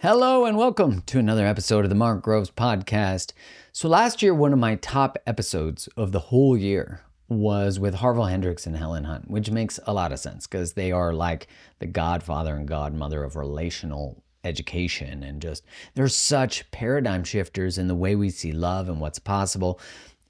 Hello and welcome to another episode of the Mark Groves Podcast. So last year, one of my top episodes of the whole year was with Harville Hendrix and Helen Hunt, which makes a lot of sense because they are like the godfather and godmother of relational education, and just they're such paradigm shifters in the way we see love and what's possible.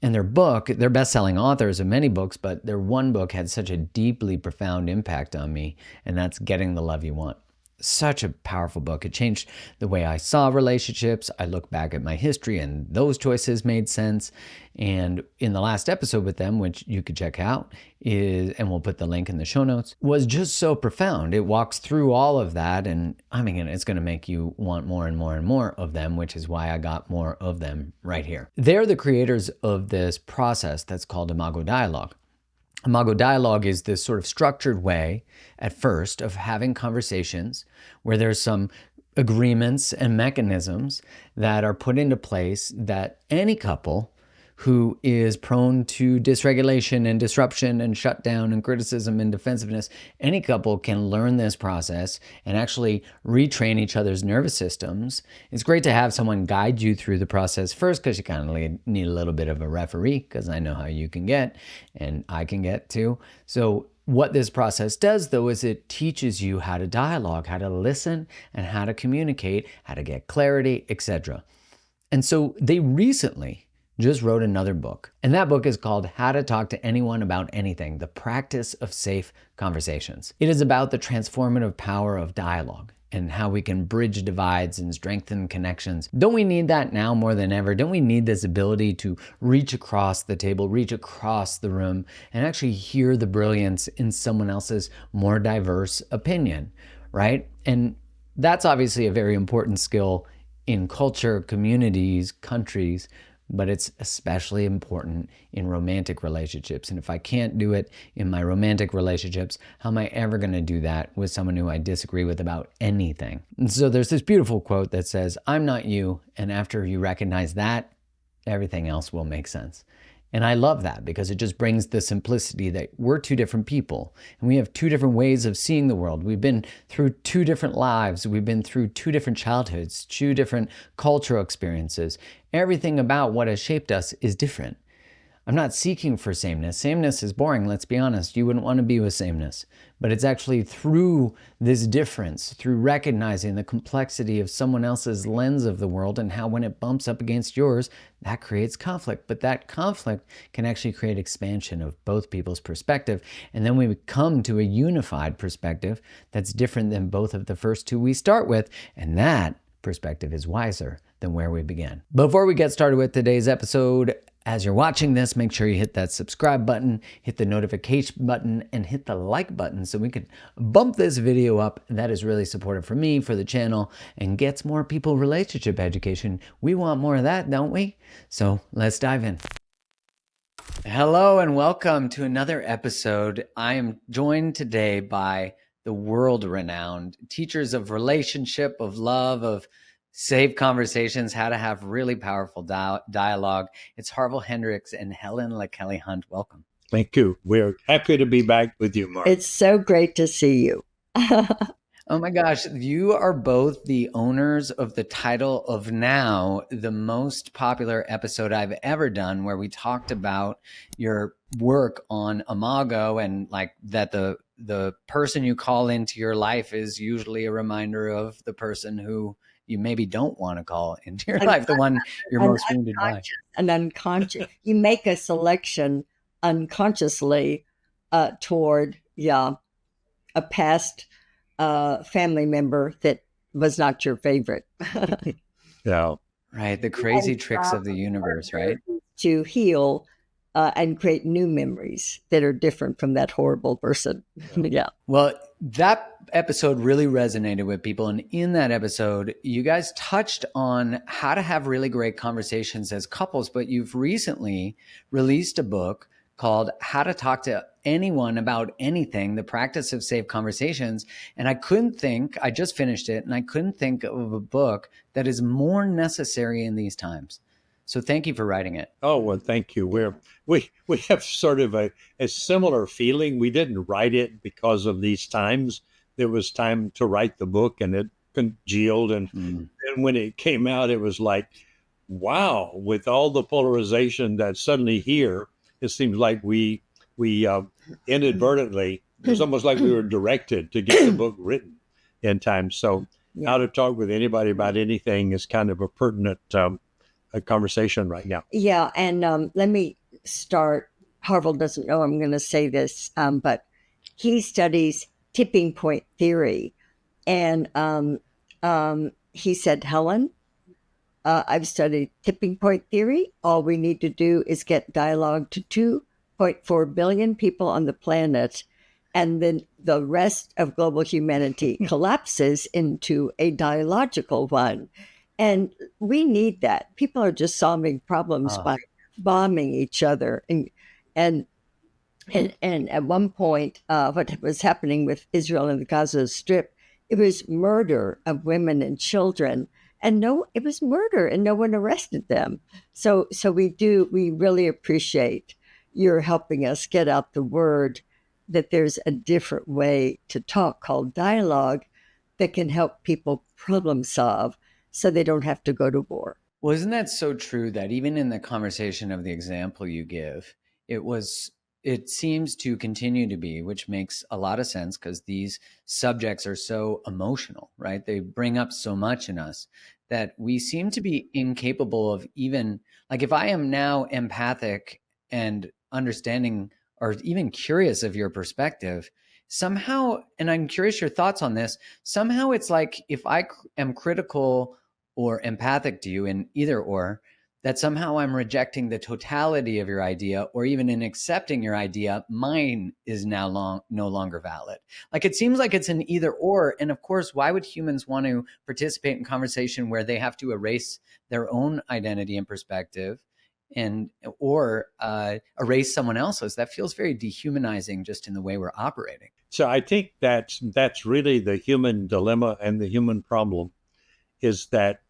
And their book, they're best-selling authors of many books, but their one book had such a deeply profound impact on me, and that's Getting the Love You Want. Such a powerful book. It changed the way I saw relationships. I look back at my history and those choices made sense. And in the last episode with them, which you could check out, and we'll put the link in the show notes, was just so profound. It walks through all of that, and I mean, it's going to make you want more and more and more of them, which is why I got more of them right here. They're the creators of this process that's called Imago Dialogue. Imago Dialogue is this sort of structured way, at first, of having conversations where there's some agreements and mechanisms that are put into place that any couple who is prone to dysregulation and disruption and shutdown and criticism and defensiveness, any couple can learn this process and actually retrain each other's nervous systems. It's great to have someone guide you through the process first, because you kind of need a little bit of a referee, because I know how you can get and I can get too. So what this process does, though, is it teaches you how to dialogue, how to listen, and how to communicate, how to get clarity, etc. And so they recently just wrote another book. And that book is called How to Talk to Anyone About Anything, The Practice of Safe Conversations. It is about the transformative power of dialogue and how we can bridge divides and strengthen connections. Don't we need that now more than ever? Don't we need this ability to reach across the table, reach across the room, and actually hear the brilliance in someone else's more diverse opinion, right? And that's obviously a very important skill in culture, communities, countries, but it's especially important in romantic relationships. And if I can't do it in my romantic relationships, how am I ever going to do that with someone who I disagree with about anything? And so there's this beautiful quote that says, "I'm not you, and after you recognize that, everything else will make sense." And I love that because it just brings the simplicity that we're two different people and we have two different ways of seeing the world. We've been through two different lives. We've been through two different childhoods, two different cultural experiences. Everything about what has shaped us is different. I'm not seeking for sameness. Sameness is boring, let's be honest. You wouldn't want to be with sameness. But it's actually through this difference, through recognizing the complexity of someone else's lens of the world and how when it bumps up against yours, that creates conflict. But that conflict can actually create expansion of both people's perspective. And then we come to a unified perspective that's different than both of the first two we start with. And that perspective is wiser than where we began. Before we get started with today's episode, as you're watching this, make sure you hit that subscribe button, hit the notification button, and hit the like button so we can bump this video up. That is really supportive for me, for the channel, and gets more people relationship education. We want more of that, don't we? So let's dive in. Hello and welcome to another episode. I am joined today by the world-renowned teachers of relationship, of love, of safe conversations, how to have really powerful dialogue. It's Harville Hendrix and Helen LaKelly Hunt. Welcome. Thank you. We're happy to be back with you, Mark. It's so great to see you. Oh my gosh, you are both the owners of the title of now the most popular episode I've ever done, where we talked about your work on Imago and like that the person you call into your life is usually a reminder of the person who you maybe don't want to call into your life, the one you're most wounded by. And unconscious. You make a selection unconsciously toward, a past family member that was not your favorite. Yeah. Right. The crazy tricks of the universe, right? To heal and create new memories that are different from that horrible person. Yeah. Well, that episode really resonated with people. And in that episode, you guys touched on how to have really great conversations as couples, but you've recently released a book called How to Talk to Anyone About Anything, The Practice of Safe Conversations. And I just finished it, and I couldn't think of a book that is more necessary in these times. So thank you for writing it. Oh, well, thank you. We have sort of a similar feeling. We didn't write it because of these times. There was time to write the book, and it congealed. And then when it came out, it was like, wow, with all the polarization that's suddenly here, it seems like we inadvertently, it was almost like we were directed to get the book written in time. So how to talk with anybody about anything is kind of a pertinent a conversation right now. Yeah, and let me start. Harville doesn't know I'm going to say this, but he studies tipping point theory. And he said, Helen, I've studied tipping point theory. All we need to do is get dialogue to 2.4 billion people on the planet, and then the rest of global humanity collapses into a dialogical one. And we need that. People are just solving problems by bombing each other. And at one point, what was happening with Israel and the Gaza Strip, it was murder of women and children. And it was murder, and no one arrested them. So we really appreciate your helping us get out the word that there's a different way to talk called dialogue that can help people problem solve so they don't have to go to war. Well, isn't that so true that even in the conversation of the example you give, it seems to continue to be, which makes a lot of sense because these subjects are so emotional, right? They bring up so much in us that we seem to be incapable of even, like if I am now empathic and understanding or even curious of your perspective, somehow, and I'm curious your thoughts on this, somehow it's like if I am critical or empathic to you in either or, that somehow I'm rejecting the totality of your idea, or even in accepting your idea, mine is now no longer valid. Like it seems like it's an either or. And of course, why would humans want to participate in conversation where they have to erase their own identity and perspective or erase someone else's? That feels very dehumanizing just in the way we're operating. So I think that's really the human dilemma and the human problem is that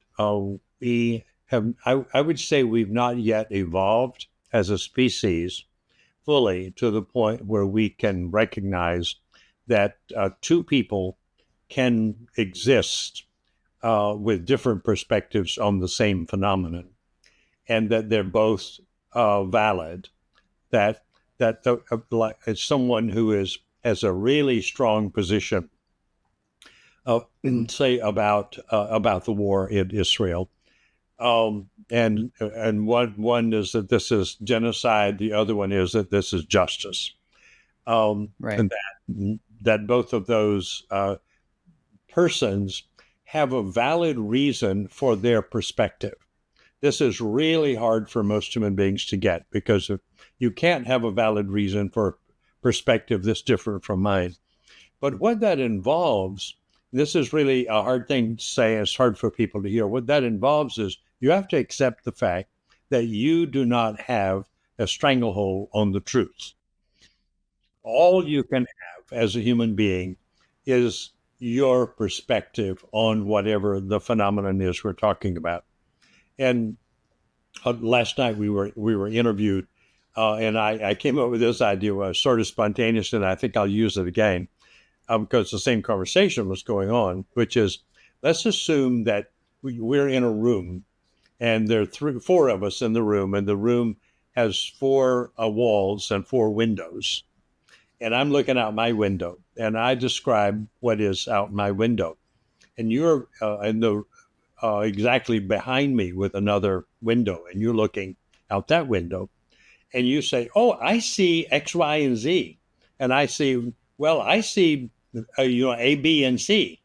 we have, I would say we've not yet evolved as a species fully to the point where we can recognize that two people can exist with different perspectives on the same phenomenon, and that they're both valid. That as someone who has a really strong position, say about the war in Israel. And one is that this is genocide. The other one is that this is justice. Right. And that both of those persons have a valid reason for their perspective. This is really hard for most human beings to get because you can't have a valid reason for perspective that's different from mine. But what that involves, this is really a hard thing to say. It's hard for people to hear. What that involves is you have to accept the fact that you do not have a stranglehold on the truth. All you can have as a human being is your perspective on whatever the phenomenon is we're talking about. And last night we were interviewed, and I came up with this idea, was sort of spontaneous, and I think I'll use it again because the same conversation was going on, which is, let's assume that we're in a room, and there are four of us in the room, and the room has four walls and four windows. And I'm looking out my window, and I describe what is out my window. And you're exactly behind me with another window, and you're looking out that window. And you say, oh, I see X, Y, and Z. And I see, well, I see A, B, and C.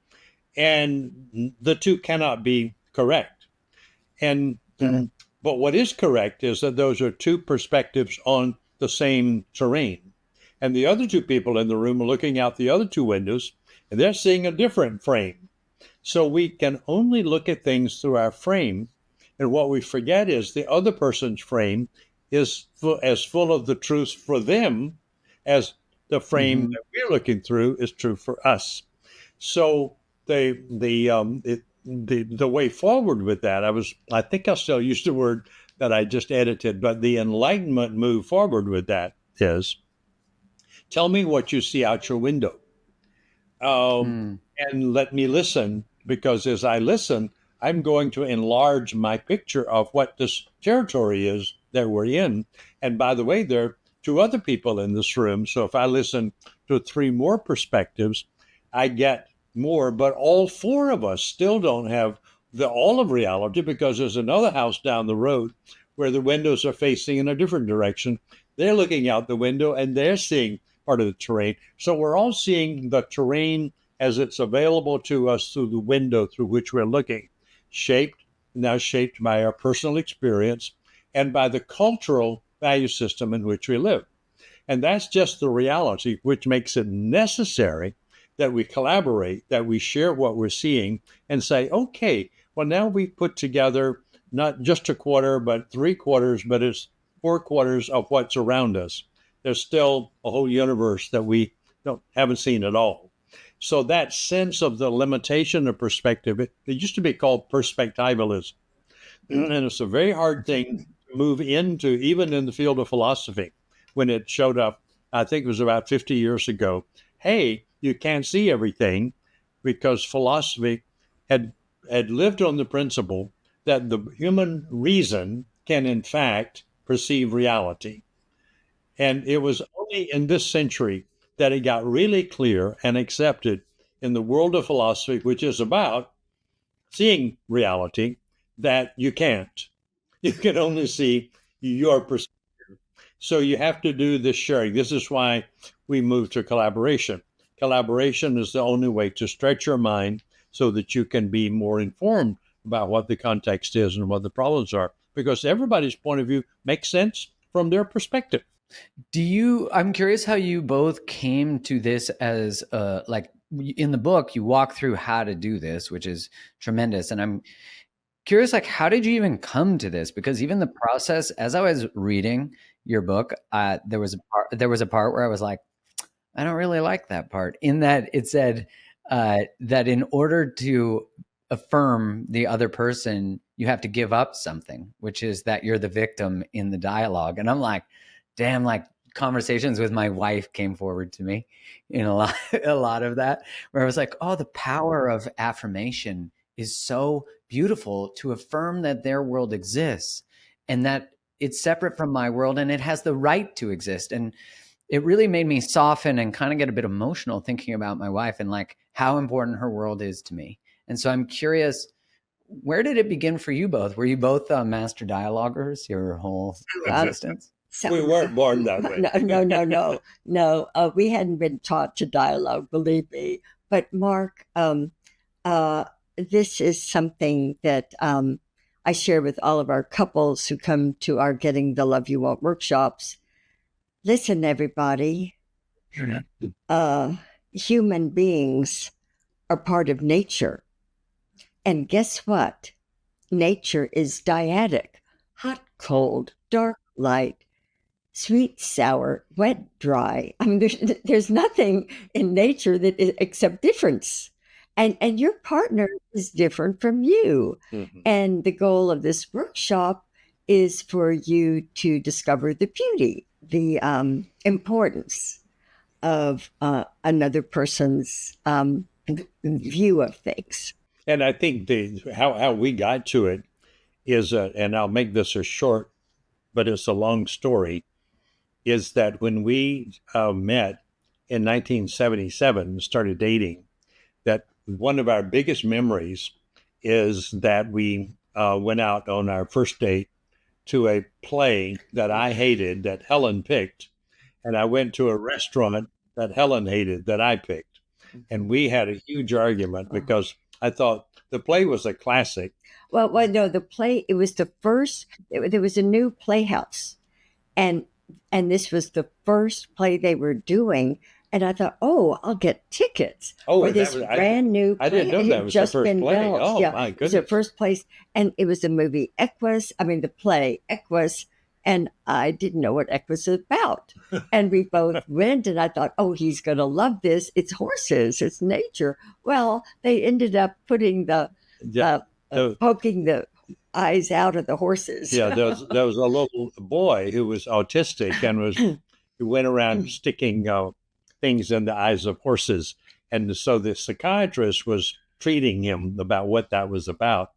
And the two cannot be correct. And but what is correct is that those are two perspectives on the same terrain. And the other two people in the room are looking out the other two windows, and they're seeing a different frame. So we can only look at things through our frame. And what we forget is the other person's frame is as full of the truth for them as the frame that we're looking through is true for us. So the way forward with that, I think I'll still use the word that I just edited, but the enlightenment move forward with that is, tell me what you see out your window, and let me listen because as I listen, I'm going to enlarge my picture of what this territory is that we're in. And by the way, there are two other people in this room. So if I listen to three more perspectives, I get more. But all four of us still don't have all of reality, because there's another house down the road where the windows are facing in a different direction. They're looking out the window and they're seeing part of the terrain. So we're all seeing the terrain as it's available to us through the window through which we're looking, shaped by our personal experience and by the cultural value system in which we live. And that's just the reality, which makes it necessary that we collaborate, that we share what we're seeing and say, okay, well, now we've put together not just a quarter, but 3/4, but it's 4/4 of what's around us. There's still a whole universe that we haven't seen at all. So that sense of the limitation of perspective, it used to be called perspectivalism. And it's a very hard thing to move into, even in the field of philosophy. When it showed up, I think it was about 50 years ago, hey, you can't see everything, because philosophy had lived on the principle that the human reason can, in fact, perceive reality. And it was only in this century that it got really clear and accepted in the world of philosophy, which is about seeing reality, that you can't. You can only see your perspective. So you have to do this sharing. This is why we move to collaboration. Collaboration is the only way to stretch your mind so that you can be more informed about what the context is and what the problems are, because everybody's point of view makes sense from their perspective. I'm curious how you both came to this as like in the book, you walk through how to do this, which is tremendous. And I'm curious, like, how did you even come to this? Because even the process, as I was reading your book, there was a part where I was like, I don't really like that part, in that it said that in order to affirm the other person, you have to give up something, which is that you're the victim in the dialogue. And I'm like, damn, like conversations with my wife came forward to me in a lot of that, where I was like, oh, the power of affirmation is so beautiful, to affirm that their world exists and that it's separate from my world and it has the right to exist. And it really made me soften and kind of get a bit emotional thinking about my wife and like how important her world is to me. And so I'm curious, where did it begin for you both? Were you both master dialoguers your whole existence? We weren't born that way. No. We hadn't been taught to dialogue, believe me. But Mark, this is something that I share with all of our couples who come to our Getting the Love You Want workshops. Listen, everybody, human beings are part of nature. And guess what? Nature is dyadic: hot, cold, dark, light, sweet, sour, wet, dry. I mean, there's nothing in nature that is except difference. And your partner is different from you. Mm-hmm. And the goal of this workshop is for you to discover the beauty, the importance of another person's view of things. And I think how we got to it is, and I'll make this a short, but it's a long story, is that when we met in 1977 and started dating, that one of our biggest memories is that we went out on our first date to a play that I hated that Helen picked, and I went to a restaurant that Helen hated that I picked. And we had a huge argument because I thought the play was a classic. Well, no, the play, it was the first, there was a new playhouse, and this was the first play they were doing. And I thought, oh, I'll get tickets for this brand new play. I didn't know that was the first play. Oh, yeah, my goodness. It was the first place. And it was the movie the play Equus. And I didn't know what Equus was about. And we both went, and I thought, oh, he's going to love this. It's horses. It's nature. Well, they ended up putting poking the eyes out of the horses. Yeah, there was a little boy who was autistic and who went around sticking things in the eyes of horses. And so the psychiatrist was treating him about what that was about.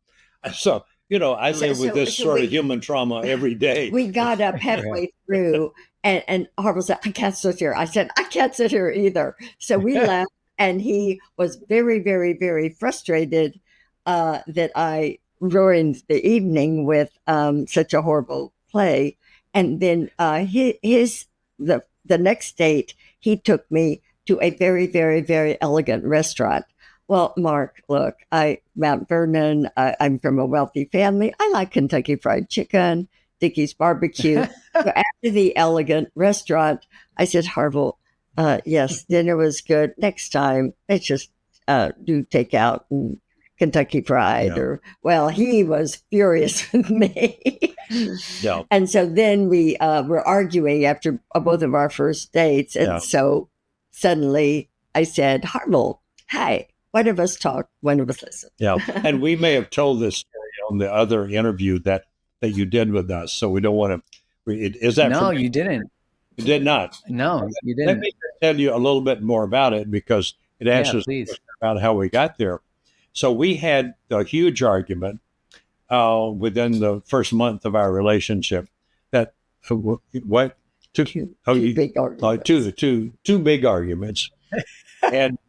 So, I live with this sort of human trauma every day. We got up halfway through, and Harville said, I can't sit here. I said, I can't sit here either. So we left, and he was very, very, very frustrated that I ruined the evening with such a horrible play. And then the next date, he took me to a very, very, very elegant restaurant. Well, Mark, look, Mount Vernon, I'm from a wealthy family. I like Kentucky Fried Chicken, Dickey's Barbecue. So after the elegant restaurant, I said, Harville, yes, dinner was good. Next time, let's just do takeout and Kentucky Fried. Yeah. He was furious with me. Yeah. And so then we were arguing after both of our first dates. And so suddenly I said, Harville, hi. One of us talk, one of us listen. Yeah, and we may have told this story on the other interview that you did with us, so we don't want to. Is that no? You didn't. You did not. No, you didn't. Let me tell you a little bit more about it because it answers about how we got there. So we had a huge argument within the first month of our relationship. That what two big arguments. Two big arguments, and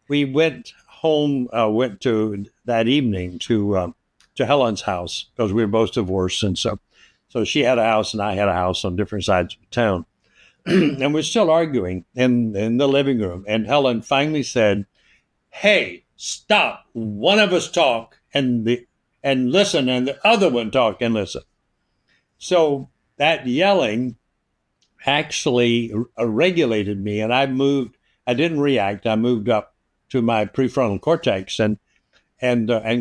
we went home, went to that evening to Helen's house because we were both divorced. And so she had a house and I had a house on different sides of town. And we're still arguing in the living room. And Helen finally said, hey, stop. One of us talk and listen, and the other one talk and listen. So that yelling actually regulated me, and I didn't react. I moved up to my prefrontal cortex and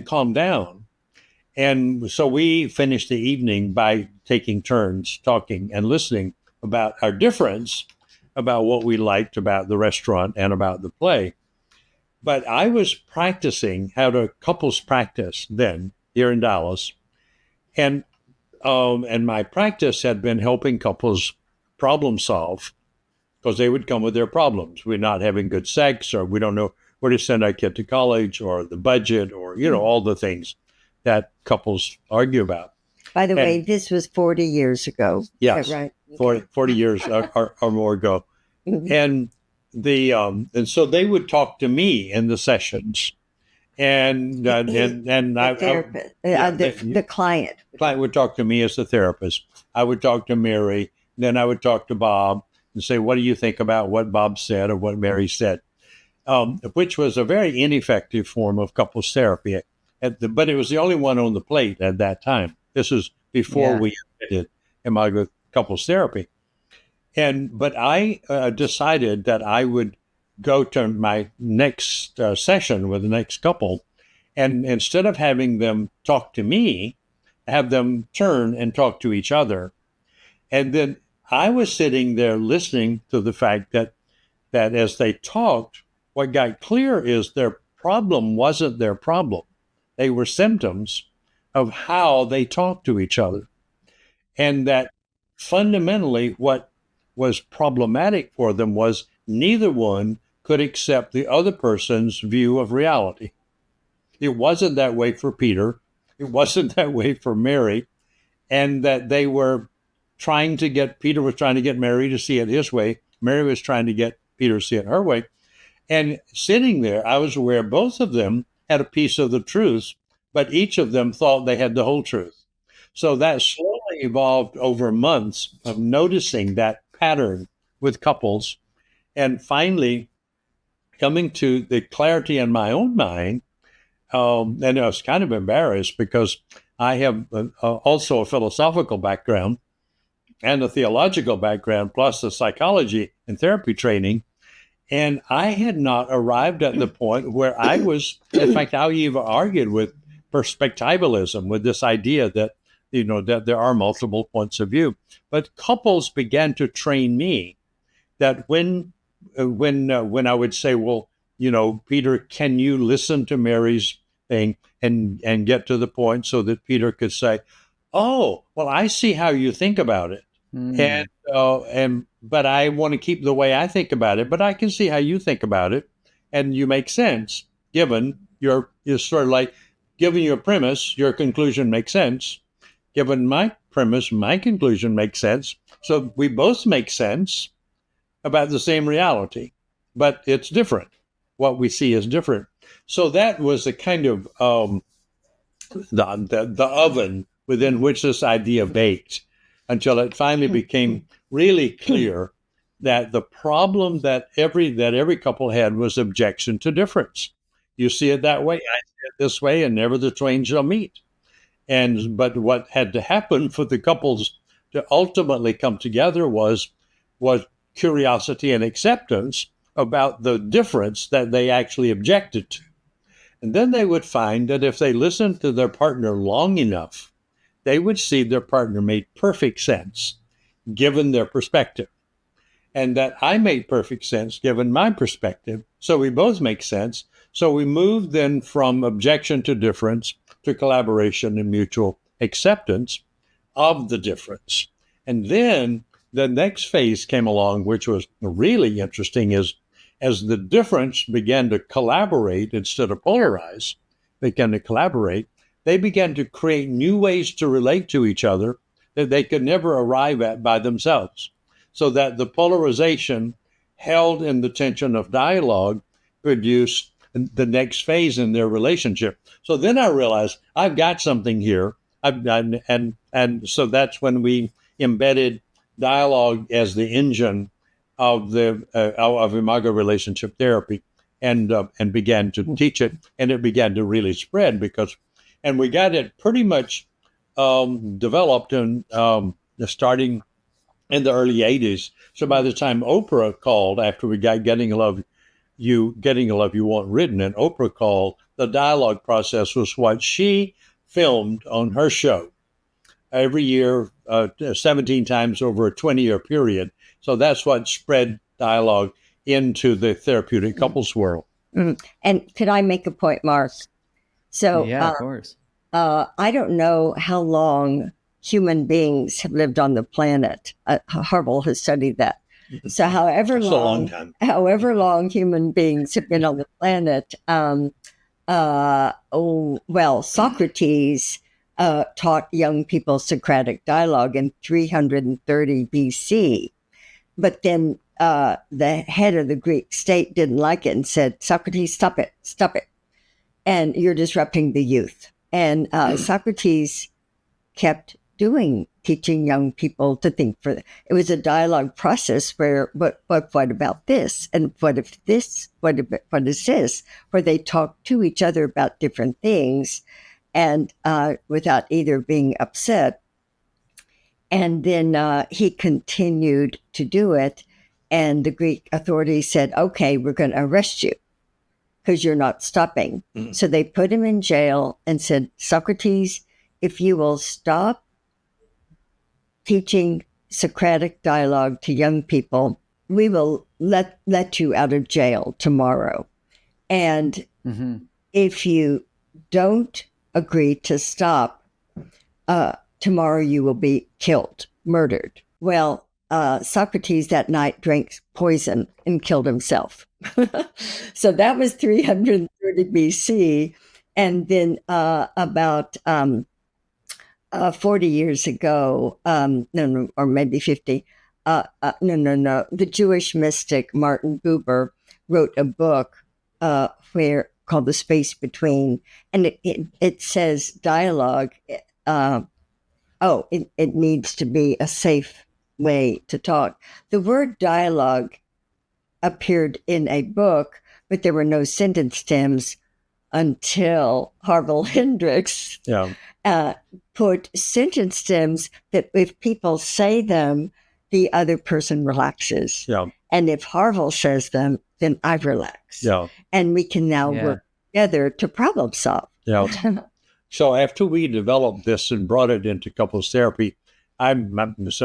calm down. And so we finished the evening by taking turns talking and listening about our difference, about what we liked about the restaurant and about the play. But I was practicing how to couples practice then here in Dallas. And my practice had been helping couples problem solve because they would come with their problems. We're not having good sex, or we don't know where to send our kid to college, or the budget, or, all the things that couples argue about. By the way, this was 40 years ago. Yes, right? 40 years or more ago. Mm-hmm. And so they would talk to me in the sessions. And the client would talk to me as the therapist. I would talk to Mary. Then I would talk to Bob and say, what do you think about what Bob said or what Mary said? Which was a very ineffective form of couples therapy. But it was the only one on the plate at that time. This was before we did Imago couples therapy. But I decided that I would go to my next session with the next couple, and instead of having them talk to me, have them turn and talk to each other. And then I was sitting there listening to the fact that as they talked, what got clear is their problem wasn't their problem. They were symptoms of how they talked to each other. And that fundamentally what was problematic for them was neither one could accept the other person's view of reality. It wasn't that way for Peter. It wasn't that way for Mary. And that they were Peter was trying to get Mary to see it his way. Mary was trying to get Peter to see it her way. And sitting there, I was aware both of them had a piece of the truth, but each of them thought they had the whole truth. So that slowly evolved over months of noticing that pattern with couples, and finally coming to the clarity in my own mind. And I was kind of embarrassed because I have also a philosophical background and a theological background, plus the psychology and therapy training. And I had not arrived at the point where I was, in fact, I even argued with perspectivalism, with this idea that, that there are multiple points of view. But couples began to train me that when I would say, well, Peter, can you listen to Mary's thing and get to the point, so that Peter could say, oh, well, I see how you think about it. But I want to keep the way I think about it, but I can see how you think about it, and you make sense given you're sort of like, given your premise, your conclusion makes sense. Given my premise, my conclusion makes sense. So we both make sense about the same reality, but it's different. What we see is different. So that was a kind of the oven within which this idea baked, until it finally became really clear that the problem that every couple had was objection to difference. You see it that way, I see it this way, and never the twain shall meet. But what had to happen for the couples to ultimately come together was curiosity and acceptance about the difference that they actually objected to. And then they would find that if they listened to their partner long enough, they would see their partner made perfect sense given their perspective. And that I made perfect sense given my perspective. So we both make sense. So we moved then from objection to difference to collaboration and mutual acceptance of the difference. And then the next phase came along, which was really interesting, is as the difference began to collaborate instead of polarize, began to collaborate, they began to create new ways to relate to each other that they could never arrive at by themselves. So that the polarization held in the tension of dialogue produced the next phase in their relationship. So then I realized I've got something here. And so that's when we embedded dialogue as the engine of Imago Relationship Therapy, and began to teach it, and it began to really spread and we got it pretty much developed and starting in the early 80s. So by the time Oprah called, after we got Getting a Love You Want written, and Oprah called, the dialogue process was what she filmed on her show every year, 17 times over a 20-year period. So that's what spread dialogue into the therapeutic couples world. Mm. And could I make a point, Mark? So yeah, of course. I don't know how long human beings have lived on the planet. Harville has studied that. So however long human beings have been on the planet, Socrates taught young people Socratic dialogue in 330 BC. But then the head of the Greek state didn't like it and said, Socrates, stop it. And you're disrupting the youth. And Socrates kept teaching young people to think it was a dialogue process where, but what about this? And what if this? What is this? Where they talk to each other about different things and without either being upset. And then he continued to do it. And the Greek authorities said, okay, we're going to arrest you because you're not stopping. Mm-hmm. So they put him in jail and said, Socrates, if you will stop teaching Socratic dialogue to young people, we will let you out of jail tomorrow. And if you don't agree to stop, tomorrow you will be killed, murdered. Well, Socrates that night drank poison and killed himself. So that was 330 BC. And then about 40 years ago, or maybe 50, the Jewish mystic Martin Buber wrote a book called The Space Between, and it says dialogue, it needs to be a safe way to talk. The word dialogue appeared in a book, but there were no sentence stems until Harville Hendrix put sentence stems that if people say them, the other person relaxes. Yeah. And if Harville says them, then I relax. Yeah. And we can now work together to problem solve. Yeah. So after we developed this and brought it into couples therapy, I was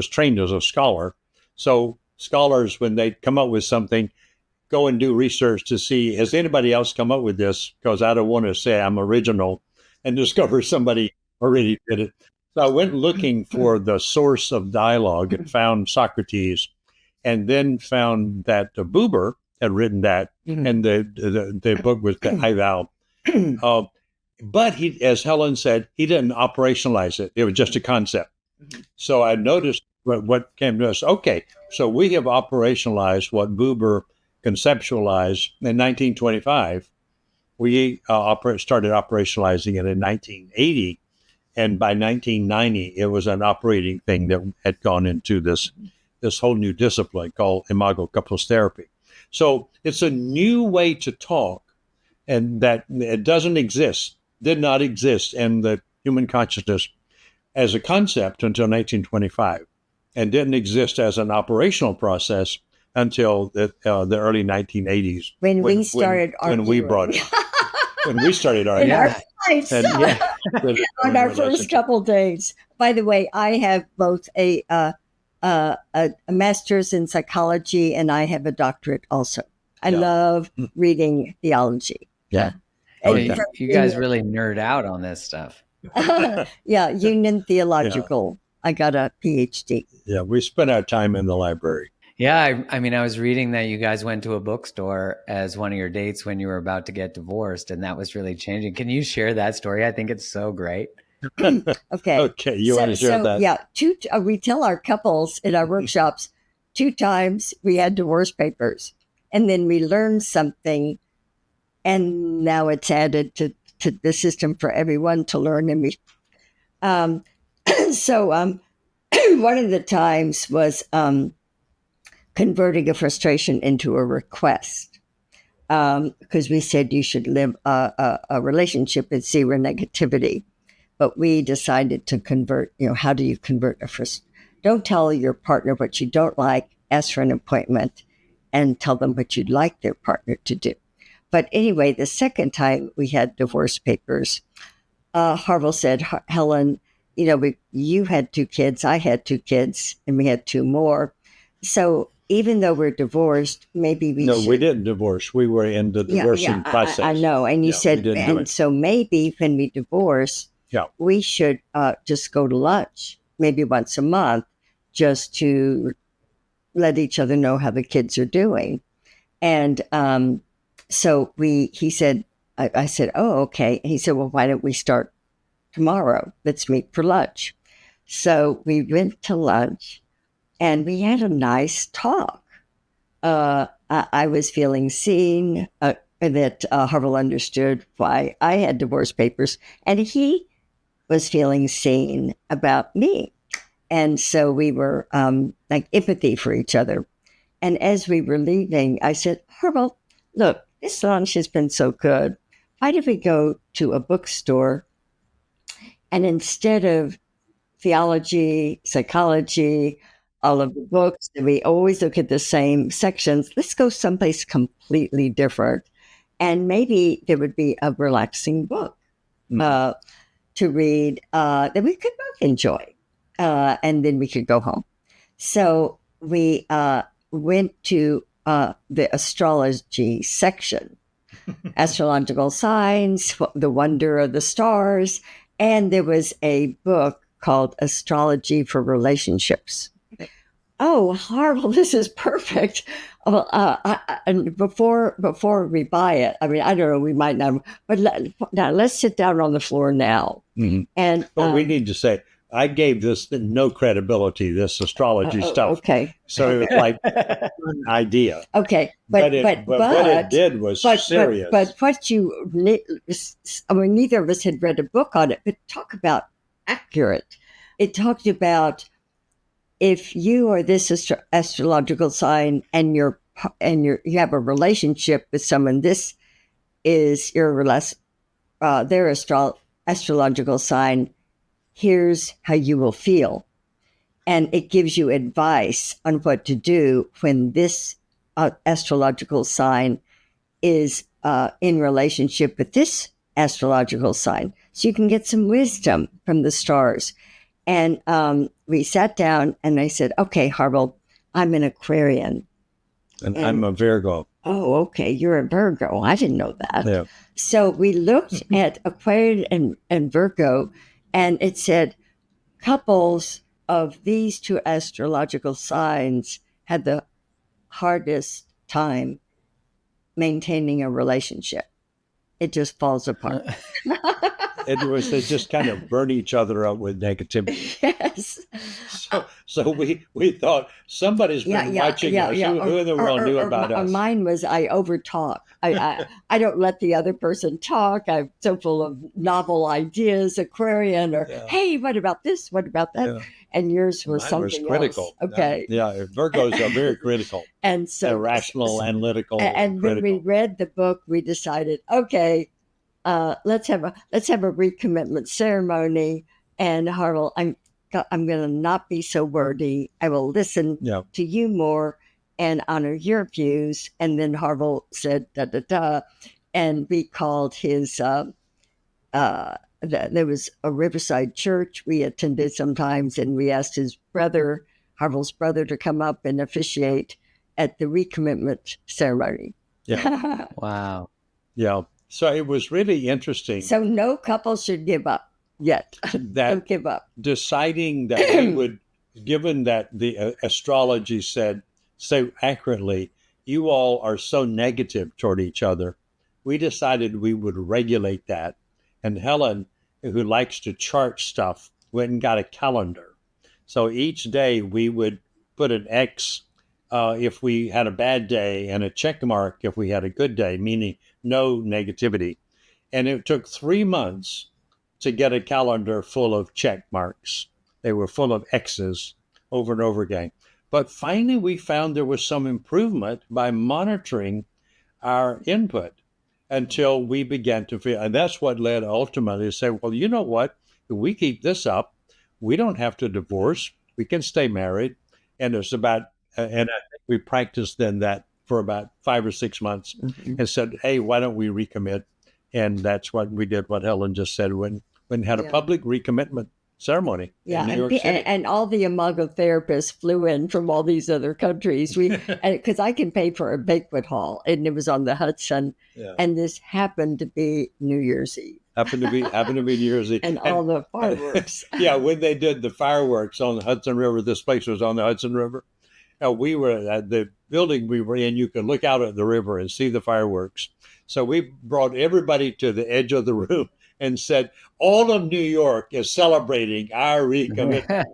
trained as a scholar. So scholars, when they come up with something, go and do research to see, has anybody else come up with this? Because I don't want to say I'm original and discover somebody already did it. So I went looking for the source of dialogue and found Socrates, and then found that Buber had written that, and the book was the High Val. But he, as Helen said, he didn't operationalize it. It was just a concept. So I noticed what came to us. Okay, so we have operationalized what Buber conceptualized in 1925. We started operationalizing it in 1980. And by 1990, it was an operating thing that had gone into this whole new discipline called Imago Couples Therapy. So it's a new way to talk, and that it did not exist in the human consciousness as a concept until 1925, and didn't exist as an operational process until the early 1980s. When we started when we brought it. When we started our in our lives. On our first couple days. By the way, I have both a master's in psychology, and I have a doctorate also. I love reading theology. Yeah. And you guys really nerd out on this stuff. Union Theological. I got a PhD. Yeah, we spent our time in the library. Yeah, I mean, I was reading that you guys went to a bookstore as one of your dates when you were about to get divorced, and that was really changing. Can you share that story? I think it's so great. Okay. You want to share that? Yeah, we tell our couples in our workshops 2 times we had divorce papers, and then we learned something, and now it's added to the system for everyone to learn. And one of the times was converting a frustration into a request, because we said you should live a relationship with 0 negativity. But we decided to convert, how do you convert a frustration? Don't tell your partner what you don't like, ask for an appointment, and tell them what you'd like their partner to do. But anyway, the second time we had divorce papers, Harville said, Helen, you had 2 kids, I had 2 kids, and we had 2 more. So even though we're divorced, maybe we should. We didn't divorce. We were in the divorcing process. I know. And you said, and so maybe when we divorce, we should just go to lunch, maybe once a month, just to let each other know how the kids are doing. And so he said, I said, oh, okay. And he said, well, why don't we start tomorrow? Let's meet for lunch. So we went to lunch. And we had a nice talk. I was feeling seen, that Harville understood why I had divorce papers, and he was feeling seen about me. And so we were like empathy for each other. And as we were leaving, I said, Harville, look, this lunch has been so good. Why don't we go to a bookstore, and instead of theology, psychology, all of the books, and we always look at the same sections, let's go someplace completely different. And maybe there would be a relaxing book to read that we could both enjoy. And then we could go home. So we went to the astrology section, astrological signs, the wonder of the stars. And there was a book called Astrology for Relationships. Oh, Harville, this is perfect. Well, and before we buy it, I mean, I don't know, we might not, but now let's sit down on the floor now. Mm-hmm. And we need to say, I gave this no credibility, this astrology stuff. Okay. So it was like an idea. Okay. But what it did was serious. But what neither of us had read a book on it, but talk about accurate. It talked about, if you are this astrological sign and you have a relationship with someone, this is their astrological sign. Here's how you will feel, and it gives you advice on what to do when this astrological sign is in relationship with this astrological sign. So you can get some wisdom from the stars. And we sat down, and I said, okay, Harville, I'm an Aquarian. And I'm a Virgo. Oh, okay, you're a Virgo. I didn't know that. Yeah. So we looked at Aquarian and Virgo, and it said couples of these 2 astrological signs had the hardest time maintaining a relationship. It just falls apart. They just kind of burn each other up with negativity. Yes. So we thought somebody's been watching us. Who in the world knew about us? Mine was I overtalk. I don't let the other person talk. I'm so full of novel ideas, Aquarian, or hey, what about this? What about that? Yeah. And yours was Mine something was critical. else. Okay. Yeah, Virgos are very critical. And so irrational, analytical. And when we read the book, we decided, okay, let's have a recommitment ceremony. And Harville, I'm going to not be so wordy. I will listen to you more and honor your views. And then Harville said, and we called his, there was a Riverside church we attended sometimes, and we asked his brother, Harville's brother, to come up and officiate at the recommitment ceremony. Yeah. Wow. Yeah. So it was really interesting. So no couple should give up yet. Don't give up. Deciding that we would, given that the astrology said so accurately, you all are so negative toward each other, we decided we would regulate that. And Helen, who likes to chart stuff, went and got a calendar. So each day we would put an X if we had a bad day and a check mark if we had a good day, meaning no negativity. And it took 3 months to get a calendar full of check marks. They were full of X's over and over again. But finally, we found there was some improvement by monitoring our input until we began to feel, and that's what led ultimately to say, well, you know what? If we keep this up, we don't have to divorce. We can stay married. And it's about, and I think we practiced then that for about 5 or 6 months and said, hey, why don't we recommit? And that's what we did, what Helen just said, when had a public recommitment ceremony in New York City. And all the Imago therapists flew in from all these other countries. Because I can pay for a banquet hall, and it was on the Hudson, and this happened to be New Year's Eve. Happened to be New Year's Eve. And all the fireworks. Yeah, when they did the fireworks on the Hudson River, this place was on the Hudson River. We were at the building we were in, you could look out at the river and see the fireworks. So we brought everybody to the edge of the room and said, all of New York is celebrating our recommitment.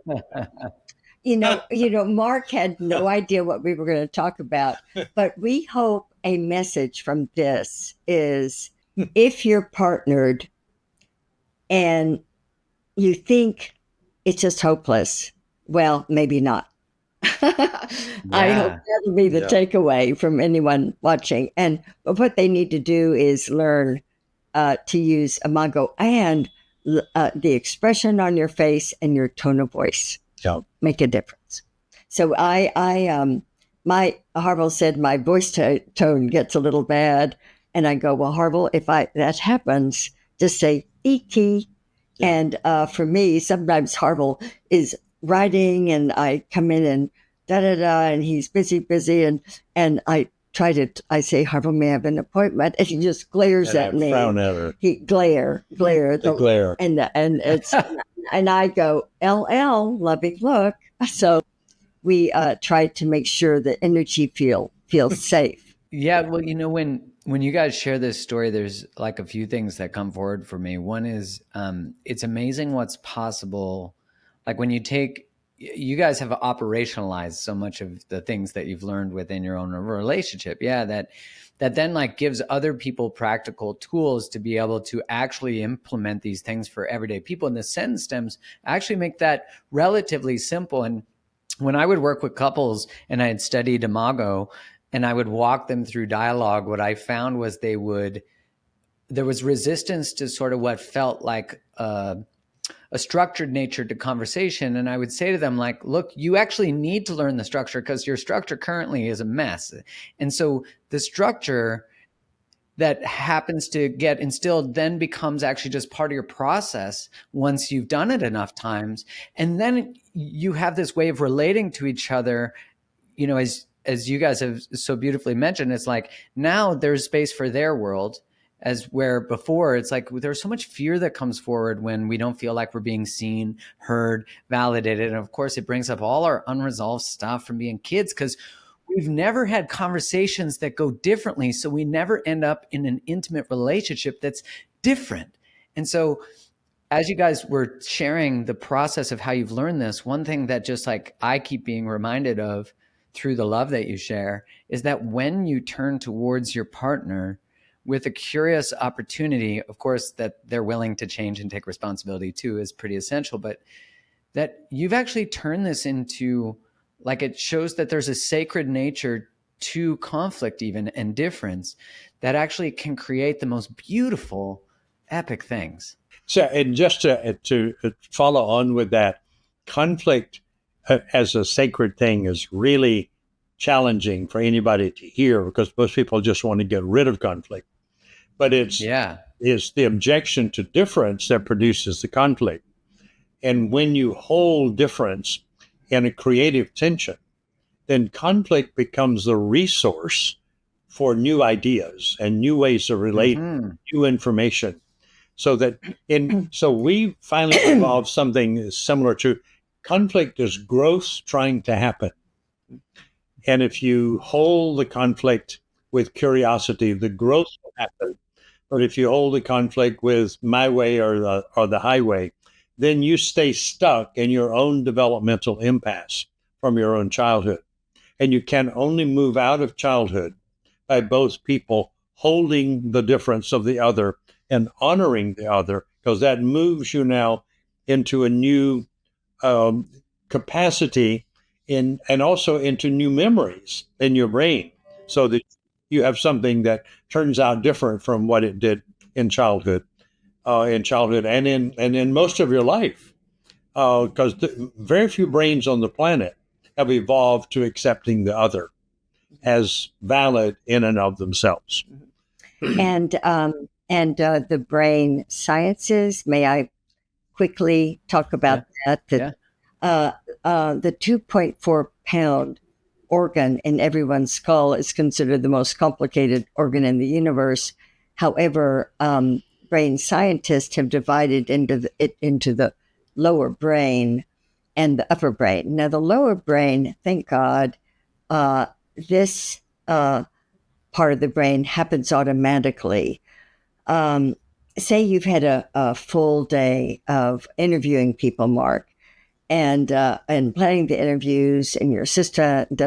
Mark had no idea what we were going to talk about, but we hope a message from this is, if you're partnered and you think it's just hopeless, well, maybe not. I hope that'll be the takeaway from anyone watching. But what they need to do is learn to use Imago and the expression on your face and your tone of voice make a difference. So my Harville said my voice tone gets a little bad, and I go, well, Harville, if that happens, just say ET. And for me, sometimes Harville is writing, and I come in and and he's busy, and I say, Harville, may I have an appointment? And he just glares at me. Frown at her. He glare. Glare. And it's, and I go, LL, loving look. So we try to make sure the energy feels safe. Yeah. Well, when you guys share this story, there's like a few things that come forward for me. One is, it's amazing what's possible. Like when you guys have operationalized so much of the things that you've learned within your own relationship. Yeah. That then like gives other people practical tools to be able to actually implement these things for everyday people. And the sentence stems actually make that relatively simple. And when I would work with couples and I had studied Imago and I would walk them through dialogue, what I found was there was resistance to sort of what felt like a structured nature to conversation. And I would say to them, like, look, you actually need to learn the structure because your structure currently is a mess. And so the structure that happens to get instilled then becomes actually just part of your process once you've done it enough times. And then you have this way of relating to each other, as you guys have so beautifully mentioned. It's like now there's space for their world, as where before it's like there's so much fear that comes forward when we don't feel like we're being seen, heard, validated. And of course, it brings up all our unresolved stuff from being kids, because we've never had conversations that go differently. So we never end up in an intimate relationship that's different. And so as you guys were sharing the process of how you've learned this, one thing that just like I keep being reminded of through the love that you share is that when you turn towards your partner with a curious opportunity, of course, that they're willing to change and take responsibility too is pretty essential, but that you've actually turned this into, like, it shows that there's a sacred nature to conflict even and difference that actually can create the most beautiful, epic things. So, and just to follow on with that, conflict as a sacred thing is really challenging for anybody to hear because most people just want to get rid of conflict. But it's the objection to difference that produces the conflict. And when you hold difference in a creative tension, then conflict becomes the resource for new ideas and new ways to relate, new information. So we finally evolved something similar to conflict is growth trying to happen. And if you hold the conflict with curiosity, the growth will happen. But if you hold the conflict with my way or the highway, then you stay stuck in your own developmental impasse from your own childhood. And you can only move out of childhood by both people holding the difference of the other and honoring the other, because that moves you now into a new capacity and also into new memories in your brain, so that you have something that turns out different from what it did in childhood, and in most of your life, because very few brains on the planet have evolved to accepting the other as valid in and of themselves. And the brain sciences, may I quickly talk about that? The 2.4 pound organ in everyone's skull is considered the most complicated organ in the universe. However, brain scientists have divided it into the lower brain and the upper brain. Now, the lower brain, thank God, this part of the brain happens automatically. Say you've had a full day of interviewing people, Mark, and planning the interviews and your assistant,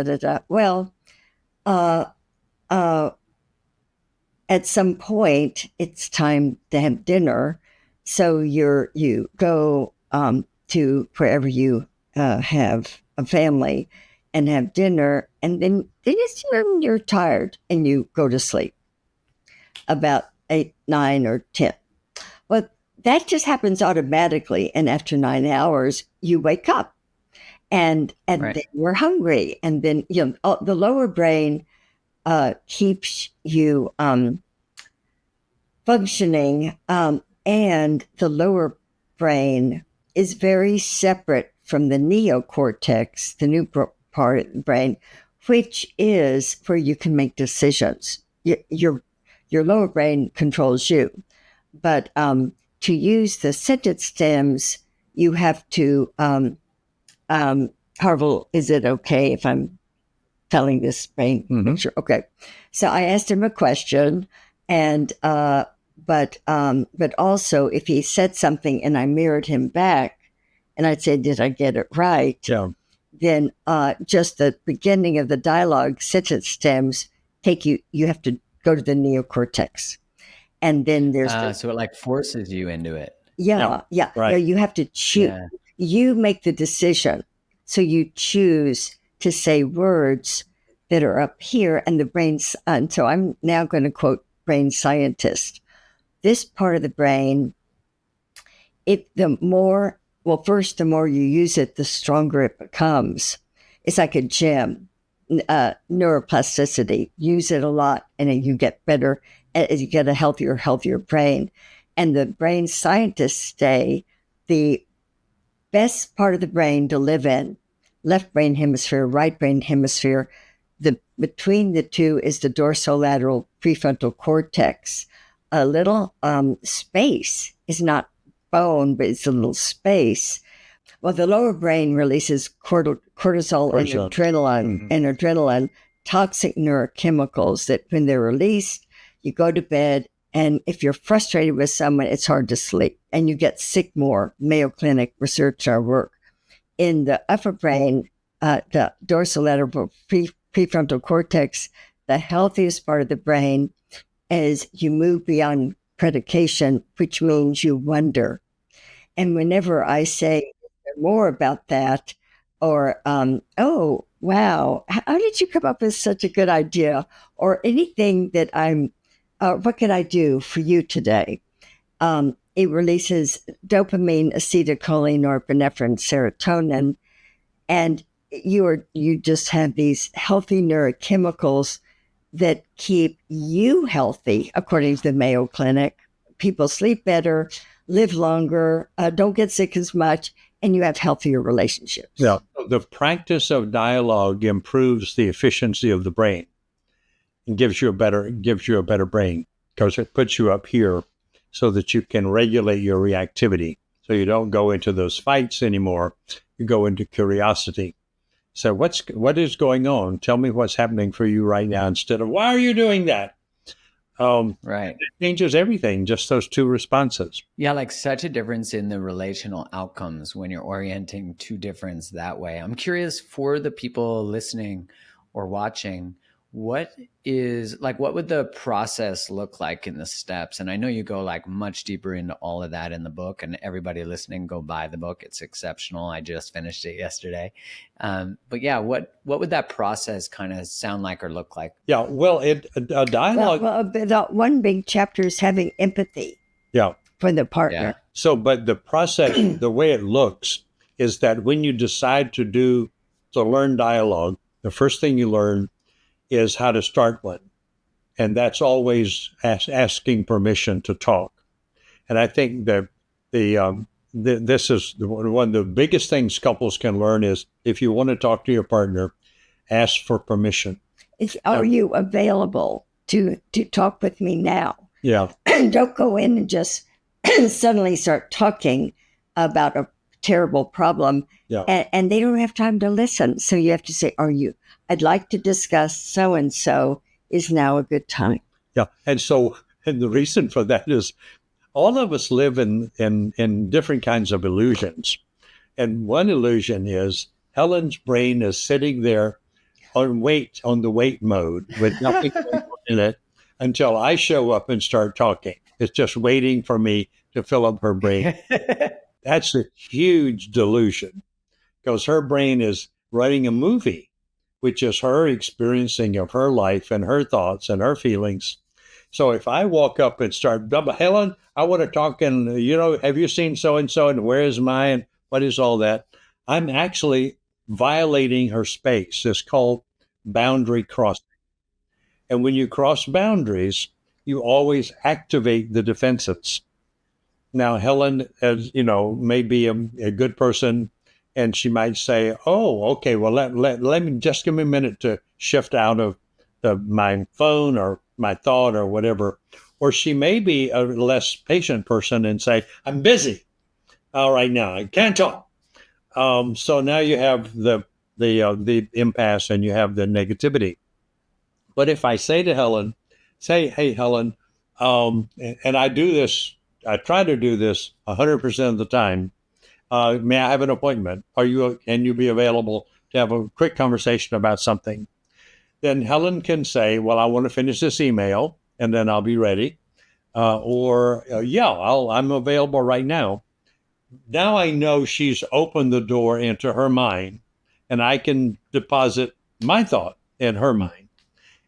Well, at some point, it's time to have dinner. So you go to wherever you have a family and have dinner, and then you're tired and you go to sleep about 8, 9, or 10. Well, that just happens automatically, and after 9 hours, you wake up, and then you're hungry, and then the lower brain keeps you functioning, and the lower brain is very separate from the neocortex, the new part of the brain, which is where you can make decisions. Your lower brain controls you, but to use the sentence stems, you have to. Harville, is it okay if I'm telling this brain picture? Okay, so I asked him a question, and but also if he said something and I mirrored him back, and I'd say, "Did I get it right?" Yeah. Then just the beginning of the dialogue, sentence stems take you. You have to go to the neocortex, and then there's so it like forces you into it. Yeah. Right. You have to choose. Yeah. You make the decision, so you choose to say words that are up here, and the brain's. And so I'm now going to quote brain scientist. This part of the brain, the more you use it, the stronger it becomes. It's like a gym, neuroplasticity. Use it a lot, and then you get better. As you get a healthier brain. And the brain scientists say the best part of the brain to live in, left brain hemisphere, right brain hemisphere, between the two is the dorsolateral prefrontal cortex. A little space is not bone, but it's a little space. Well, the lower brain releases cortisol and adrenaline, toxic neurochemicals that when they're released, you go to bed, and if you're frustrated with someone, it's hard to sleep and you get sick more. Mayo Clinic researched our work. In the upper brain, the dorsolateral prefrontal cortex, the healthiest part of the brain, is you move beyond predication, which means you wonder. And whenever I say more about that, or, oh, wow, how did you come up with such a good idea? Or anything that what can I do for you today? It releases dopamine, acetylcholine, norepinephrine, serotonin, and you just have these healthy neurochemicals that keep you healthy, according to the Mayo Clinic. People sleep better, live longer, don't get sick as much, and you have healthier relationships. Yeah. The practice of dialogue improves the efficiency of the brain and gives you a better brain, because it puts you up here so that you can regulate your reactivity. So you don't go into those fights anymore. You go into curiosity. So what is going on? Tell me what's happening for you right now, instead of, why are you doing that? Right. It changes everything, just those two responses. Yeah, like such a difference in the relational outcomes when you're orienting to difference that way. I'm curious, for the people listening or watching, what would the process look like in the steps? And I know you go like much deeper into all of that in the book, and everybody listening, go buy the book. It's exceptional. I just finished it yesterday. But yeah, what would that process kind of sound like or look like? Yeah, well, a dialogue. Well, the one big chapter is having empathy. Yeah. For the partner. Yeah. So, but the process, the way it looks is that when you decide to learn dialogue, the first thing you learn is how to start one. And that's always asking permission to talk. And I think that this is one of the biggest things couples can learn is, if you want to talk to your partner, ask for permission. Are you available to talk with me now? Yeah. Don't go in and just suddenly start talking about a terrible problem. Yeah. And they don't have time to listen. So you have to say, I'd like to discuss so-and-so, is now a good time. Yeah. And the reason for that is all of us live in different kinds of illusions. And one illusion is Helen's brain is sitting there on the wait mode with nothing in it until I show up and start talking. It's just waiting for me to fill up her brain. That's a huge delusion, because her brain is writing a movie, which is her experiencing of her life and her thoughts and her feelings. So if I walk up and start, Helen, I want to talk, and have you seen so-and-so, and where is mine? What is all that? I'm actually violating her space. It's called boundary crossing. And when you cross boundaries, you always activate the defenses. Now, Helen, as may be a good person, and she might say, "Oh, okay. Well, let me just give me a minute to shift out of my phone or my thought or whatever." Or she may be a less patient person and say, "I'm busy. All right, now I can't talk." So now you have the impasse and you have the negativity. But if I say to Helen, "Hey, Helen," and I do this. I try to do this 100% of the time. May I have an appointment? Can you be available to have a quick conversation about something? Then Helen can say, "Well, I want to finish this email and then I'll be ready." I'm available right now. Now I know she's opened the door into her mind, and I can deposit my thought in her mind.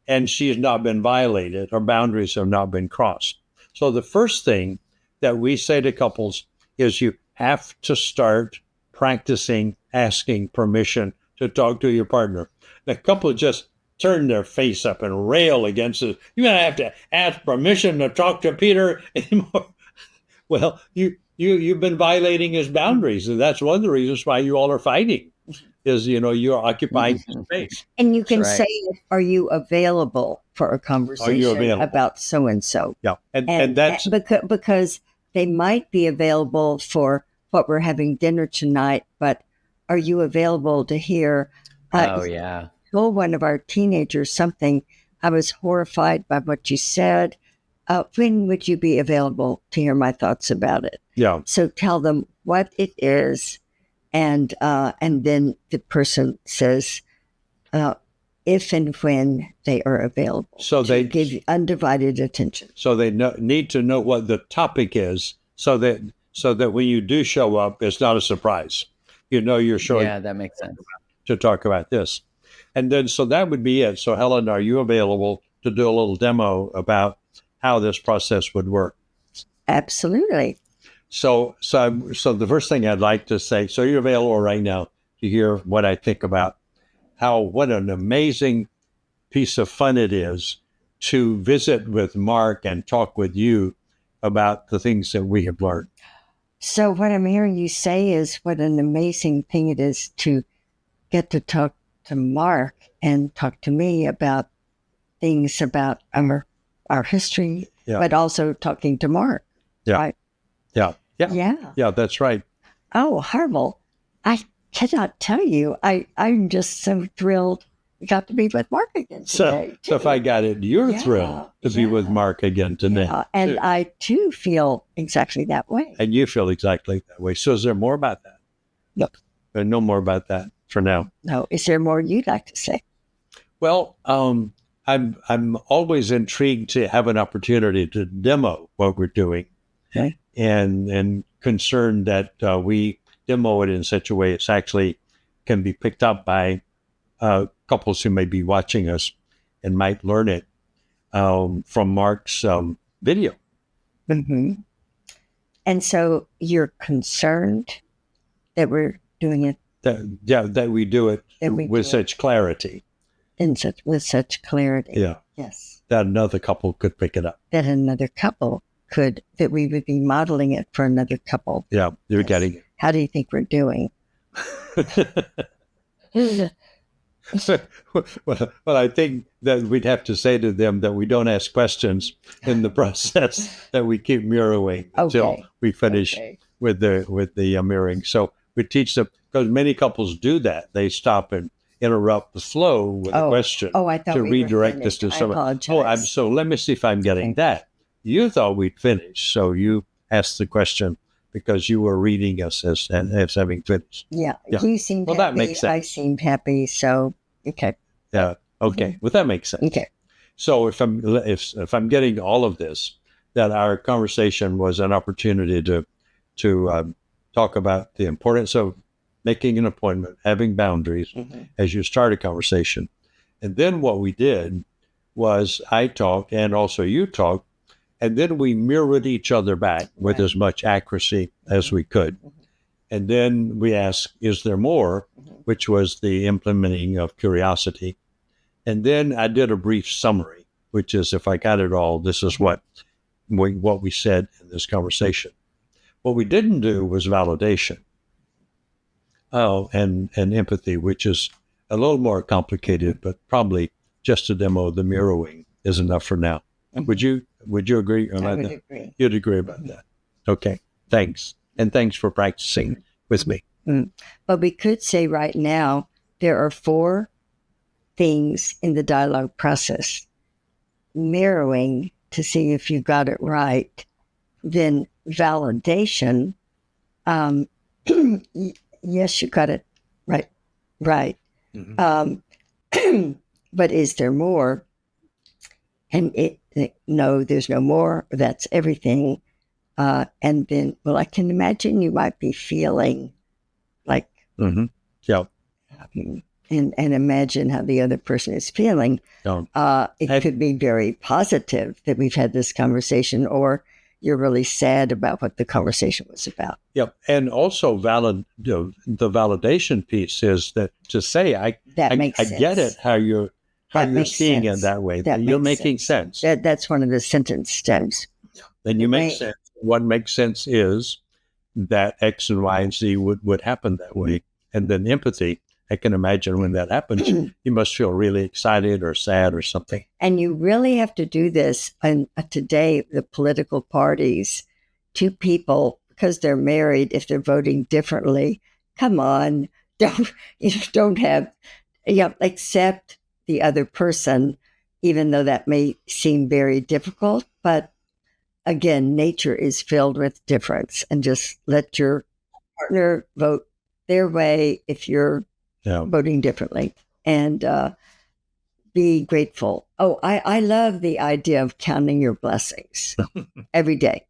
And she has not been violated. Her boundaries have not been crossed. So the first thing that we say to couples is, you have to start practicing asking permission to talk to your partner. The couple just turn their face up and rail against it. You don't have to ask permission to talk to Peter anymore. Well, you've been violating his boundaries, and that's one of the reasons why you all are fighting. Is you're occupying space. And you can say, "Are you available for a conversation about so and so?" Yeah, and that's because they might be available for what we're having dinner tonight, but are you available to hear? Oh yeah. told one of our teenagers something. I was horrified by what you said. When would you be available to hear my thoughts about it? Yeah. So tell them what it is, and then the person says if and when they are available. So to they give you undivided attention. So they need to know what the topic is, so that when you do show up, it's not a surprise. You know you're showing. Yeah, that makes sense. To talk about this, and then so that would be it. So Helen, are you available to do a little demo about how this process would work? Absolutely. So the first thing I'd like to say, so you're available right now to hear what I think about what an amazing piece of fun it is to visit with Mark and talk with you about the things that we have learned. So what I'm hearing you say is what an amazing thing it is to get to talk to Mark and talk to me about things about our history, but also talking to Mark. Yeah. Right? Yeah, that's right. Oh, Harville, I cannot tell you. I'm just so thrilled we got to be with Mark again today. So if I got it, you're thrilled to be with Mark again today. Yeah, and too. I too feel exactly that way. And you feel exactly that way. So is there more about that? No. No more about that for now. No. Is there more you'd like to say? Well, I'm always intrigued to have an opportunity to demo what we're doing. Okay. And concerned that we demo it in such a way it's actually can be picked up by couples who may be watching us and might learn it from Mark's video. Mm-hmm. And so you're concerned that we're doing it? That we do it with such clarity. With such clarity. Yeah. Yes. That another couple could pick it up. That another couple that we would be modeling it for another couple. Yeah, you're getting it. How do you think we're doing? Well, I think that we'd have to say to them that we don't ask questions in the process, that we keep mirroring until we finish with the mirroring. So we teach them, because many couples do that. They stop and interrupt the flow with a question I thought to we redirect were us to someone. apologize. So let me see if I'm getting that. You thought we'd finish, so you asked the question because you were reading us as having finished. Yeah. You seemed happy. That makes sense. I seemed happy. So okay. Yeah. Okay. Mm-hmm. Well, that makes sense. Okay. So if I'm getting all of this, that our conversation was an opportunity to talk about the importance of making an appointment, having boundaries as you start a conversation, and then what we did was I talked and also you talked. And then we mirrored each other back with as much accuracy as we could. And then we asked, is there more? Which was the implementing of curiosity. And then I did a brief summary, which is, if I got it all, this is what we said in this conversation. What we didn't do was validation. And empathy, which is a little more complicated, but probably just to demo the mirroring is enough for now. Would you agree on that? I would agree. You'd agree about that. Okay. Thanks. And thanks for practicing with me. But we could say right now, there are 4 things in the dialogue process. Mirroring to see if you got it right. Then validation. Yes, you got it right. Right. Mm-hmm. But is there more? And no, there's no more. That's everything. And then, I can imagine you might be feeling like, yeah, and imagine how the other person is feeling. It could be very positive that we've had this conversation, or you're really sad about what the conversation was about. Yeah, and also the validation piece is that to say I get it how you're seeing it that way. That you're making sense. That's one of the sentence stems. Then you make sense. What makes sense is that X and Y and Z would happen that way. And then empathy, I can imagine when that happens, you must feel really excited or sad or something. And you really have to do this. And today, the political parties, 2 people, because they're married, if they're voting differently, come on, don't have accept the other person, even though that may seem very difficult. But again, nature is filled with difference, and just let your partner vote their way if you're voting differently, and be grateful. Oh, I love the idea of counting your blessings every day,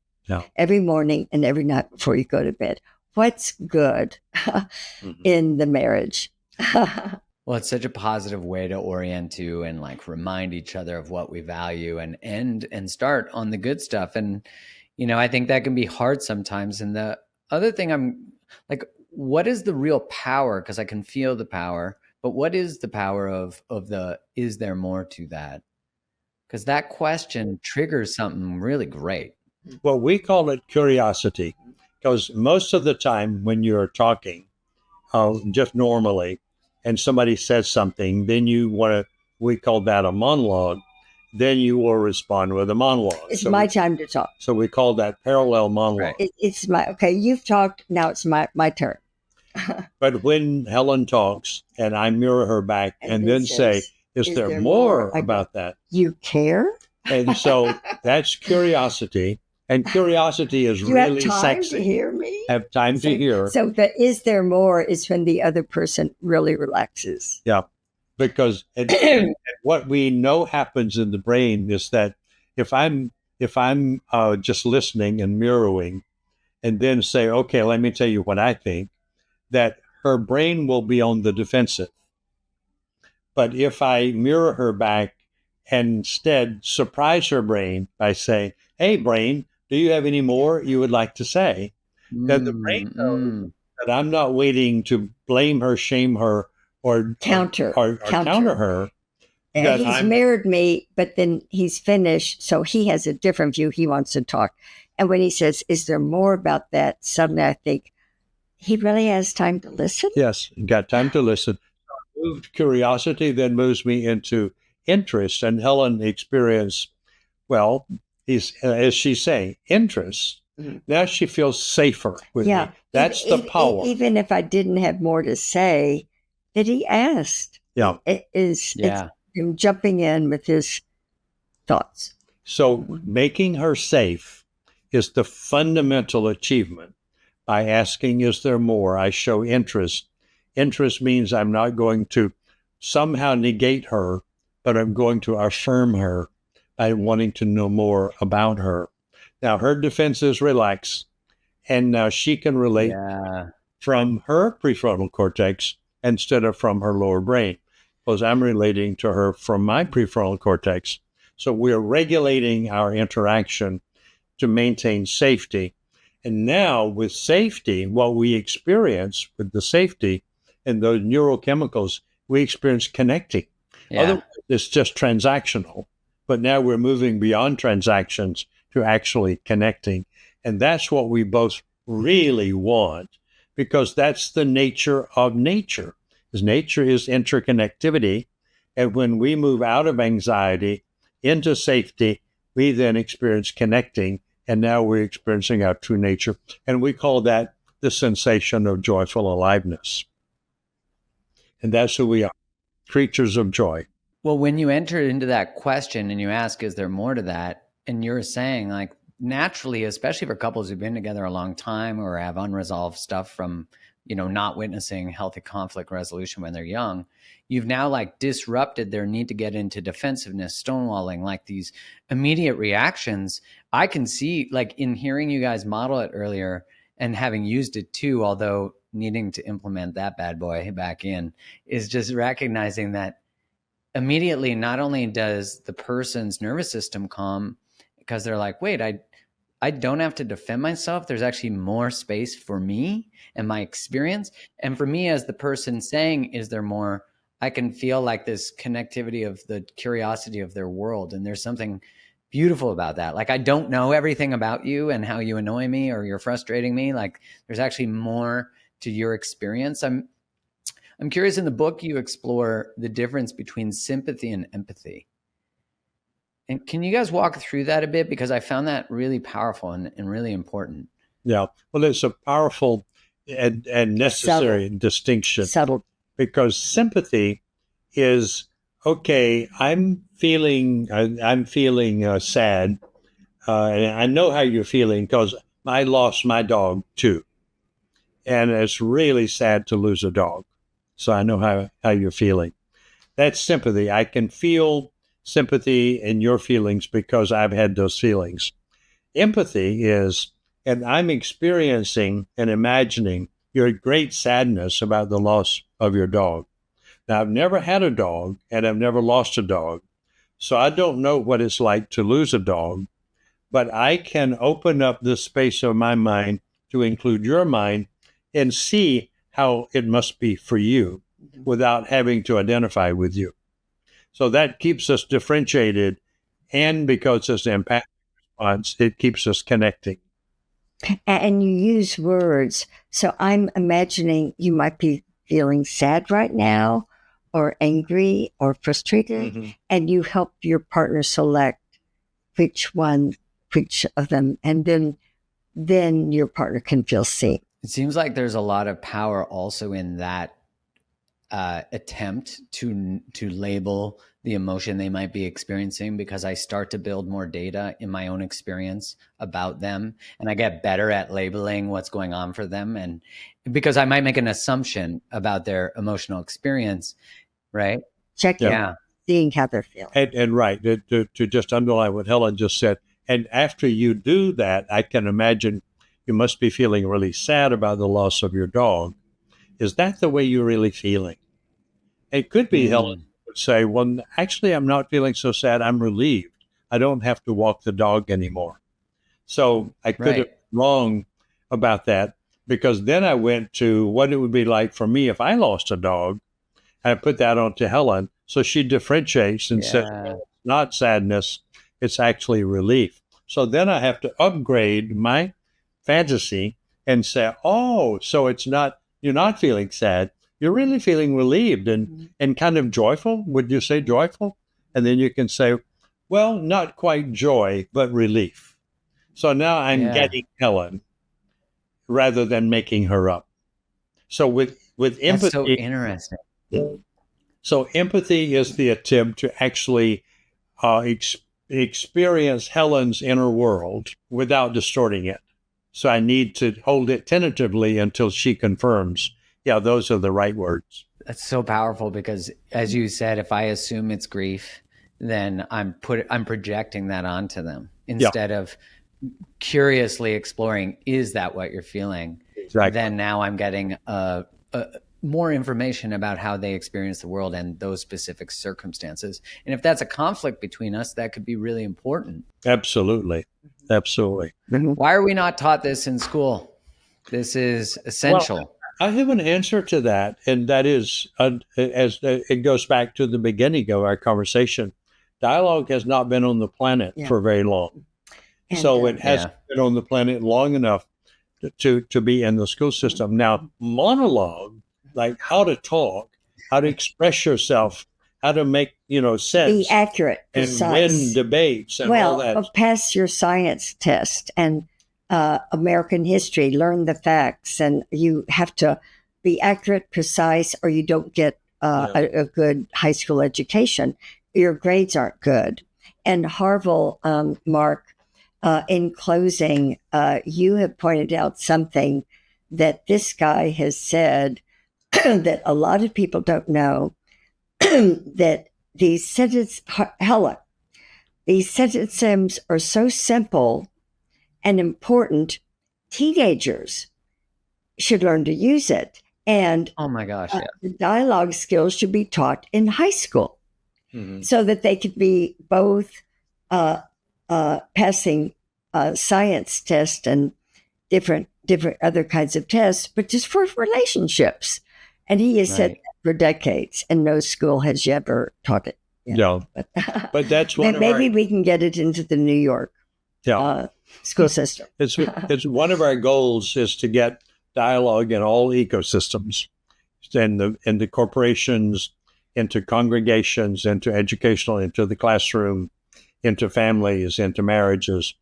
every morning, and every night before you go to bed. What's good in the marriage? Well, it's such a positive way to orient to and like remind each other of what we value and end and start on the good stuff. And, I think that can be hard sometimes. And the other thing I'm like, what is the real power? Because I can feel the power, but what is the power of is there more to that? Because that question triggers something really great. Well, we call it curiosity, because most of the time when you're talking, just normally, and somebody says something, then we call that a monologue. Then you will respond with a monologue. It's my time to talk. So we call that parallel monologue. Right. It's okay, you've talked, now it's my turn. But when Helen talks and I mirror her back and then say, is there more about that? You care? And so that's curiosity. And curiosity is really have time sexy. To hear me? Have time to hear. So the is there more is when the other person really relaxes. Yeah. Because what we know happens in the brain is that if I'm just listening and mirroring and then say, okay, let me tell you what I think, that her brain will be on the defensive. But if I mirror her back and instead surprise her brain by saying, hey, brain, do you have any more you would like to say? Then the brain knows that I'm not waiting to blame her, shame her, or counter her. And he's mirrored me, but then he's finished, so he has a different view. He wants to talk. And when he says, is there more about that? Suddenly I think, he really has time to listen? Yes, got time to listen. Curiosity then moves me into interest, and Helen experienced, as she's saying, interest. Mm-hmm. Now she feels safer with me. That's the power. Even if I didn't have more to say, that he asked. Yeah. It's him jumping in with his thoughts. So making her safe is the fundamental achievement. By asking, is there more? I show interest. Interest means I'm not going to somehow negate her, but I'm going to affirm her by wanting to know more about her. Now, her defenses relax, and now she can relate from her prefrontal cortex instead of from her lower brain, because I'm relating to her from my prefrontal cortex. So we're regulating our interaction to maintain safety. And now with safety, what we experience with the safety and those neurochemicals, we experience connecting. Otherwise, it's just transactional. But now we're moving beyond transactions to actually connecting. And that's what we both really want, because that's the nature of nature. Because nature is interconnectivity. And when we move out of anxiety into safety, we then experience connecting. And now we're experiencing our true nature. And we call that the sensation of joyful aliveness. And that's who we are, creatures of joy. Well, when you enter into that question and you ask, is there more to that? And you're saying, like, naturally, especially for couples who've been together a long time or have unresolved stuff from, not witnessing healthy conflict resolution when they're young, you've now like disrupted their need to get into defensiveness, stonewalling, like these immediate reactions. I can see, like, in hearing you guys model it earlier and having used it too, although needing to implement that bad boy back in, is just recognizing that immediately, not only does the person's nervous system calm because they're like, wait, I don't have to defend myself. There's actually more space for me and my experience. And for me, as the person saying, is there more, I can feel like this connectivity of the curiosity of their world. And there's something beautiful about that. Like, I don't know everything about you and how you annoy me or you're frustrating me. Like, there's actually more to your experience. I'm curious, in the book, you explore the difference between sympathy and empathy. And can you guys walk through that a bit? Because I found that really powerful and really important. Yeah. Well, it's a powerful and necessary distinction. Subtle. Because sympathy is, okay, I'm feeling sad, and I know how you're feeling because I lost my dog too, and it's really sad to lose a dog. So I know how you're feeling. That's sympathy. I can feel sympathy in your feelings because I've had those feelings. Empathy is, and I'm experiencing and imagining your great sadness about the loss of your dog. Now, I've never had a dog and I've never lost a dog. So I don't know what it's like to lose a dog, but I can open up the space of my mind to include your mind and see how it must be for you without having to identify with you. So that keeps us differentiated. And because it's an empathic response, it keeps us connecting. And you use words. So I'm imagining you might be feeling sad right now, or angry, or frustrated, Mm-hmm. and you help your partner select which of them, and then your partner can feel seen. It seems like there's a lot of power also in that attempt to label the emotion they might be experiencing, because I start to build more data in my own experience about them, and I get better at labeling what's going on for them, and because I might make an assumption about their emotional experience, right? Checking, Yeah. seeing how they're feeling. And right, to just underline what Helen just said, and after you do that, I can imagine you must be feeling really sad about the loss of your dog. Is that the way you're really feeling? It could be Helen would say, well, actually, I'm not feeling so sad. I'm relieved. I don't have to walk the dog anymore. So I could have been wrong about that, because then I went to what it would be like for me if I lost a dog. I put that on to Helen. So she differentiates and says, well, it's not sadness, it's actually relief. So then I have to upgrade my fantasy and say, oh, so it's not, you're not feeling sad. You're really feeling relieved and kind of joyful. Would you say joyful? And then you can say, well, not quite joy, but relief. So now I'm getting Helen rather than making her up. So with empathy. That's so interesting. So empathy is the attempt to actually experience Helen's inner world without distorting it. So I need to hold it tentatively until she confirms, yeah, those are the right words. That's so powerful, because as you said, if I assume it's grief, then I'm projecting that onto them instead of curiously exploring, is that what you're feeling? Exactly. Then now I'm getting more information about how they experience the world and those specific circumstances. And if that's a conflict between us, that could be really important. Absolutely. Absolutely. Why are we not taught this in school? This is essential. Well, I have an answer to that, and that is, as it goes back to the beginning of our conversation, dialogue has not been on the planet for very long. And, so it hasn't been on the planet long enough to be in the school system. Now, monologue, like how to talk, how to express yourself, how to make, sense. Be accurate, precise. And win debates and all that. Well, pass your science test and American history, learn the facts, and you have to be accurate, precise, or you don't get a good high school education. Your grades aren't good. And Harville, Mark, in closing, you have pointed out something that this guy has said that a lot of people don't know, that these sentences are so simple and important. Teenagers should learn to use it. And oh my gosh, the dialogue skills should be taught in high school so that they could be both passing science tests and different other kinds of tests, but just for relationships. And he has said that for decades, and no school has ever taught it. But that's one. Maybe we can get it into the New York school system. It's one of our goals is to get dialogue in all ecosystems, in the corporations, into congregations, into educational, into the classroom, into families, into marriages,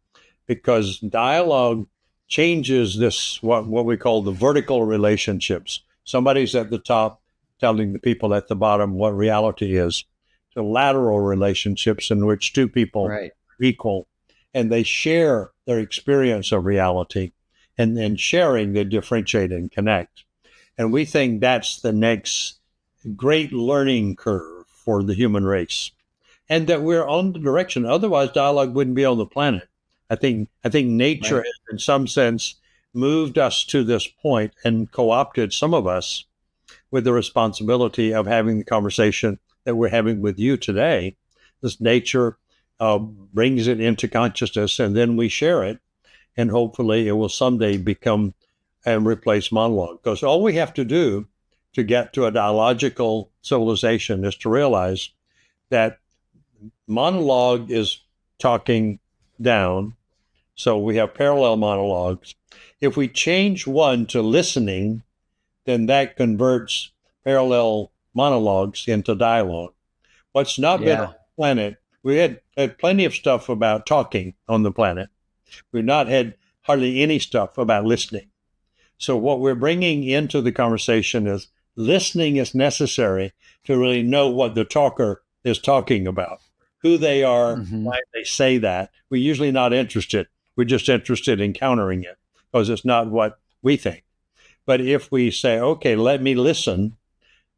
because dialogue changes this what we call the vertical relationships. Somebody's at the top, telling the people at the bottom what reality is, to lateral relationships in which two people Right. are equal and they share their experience of reality, and then sharing they differentiate and connect. And we think that's the next great learning curve for the human race, and that we're on the direction. Otherwise, dialogue wouldn't be on the planet. I think nature Right. has, in some sense, moved us to this point and co-opted some of us with the responsibility of having the conversation that we're having with you today. This nature brings it into consciousness, and then we share it, and hopefully it will someday become and replace monologue. Because all we have to do to get to a dialogical civilization is to realize that monologue is talking down. So we have parallel monologues. If we change one to listening, then that converts parallel monologues into dialogue. What's not been on the planet, we had plenty of stuff about talking on the planet. We've not had hardly any stuff about listening. So what we're bringing into the conversation is listening is necessary to really know what the talker is talking about, who they are, why they say that. We're usually not interested. We're just interested in countering it because it's not what we think. But if we say, okay, let me listen,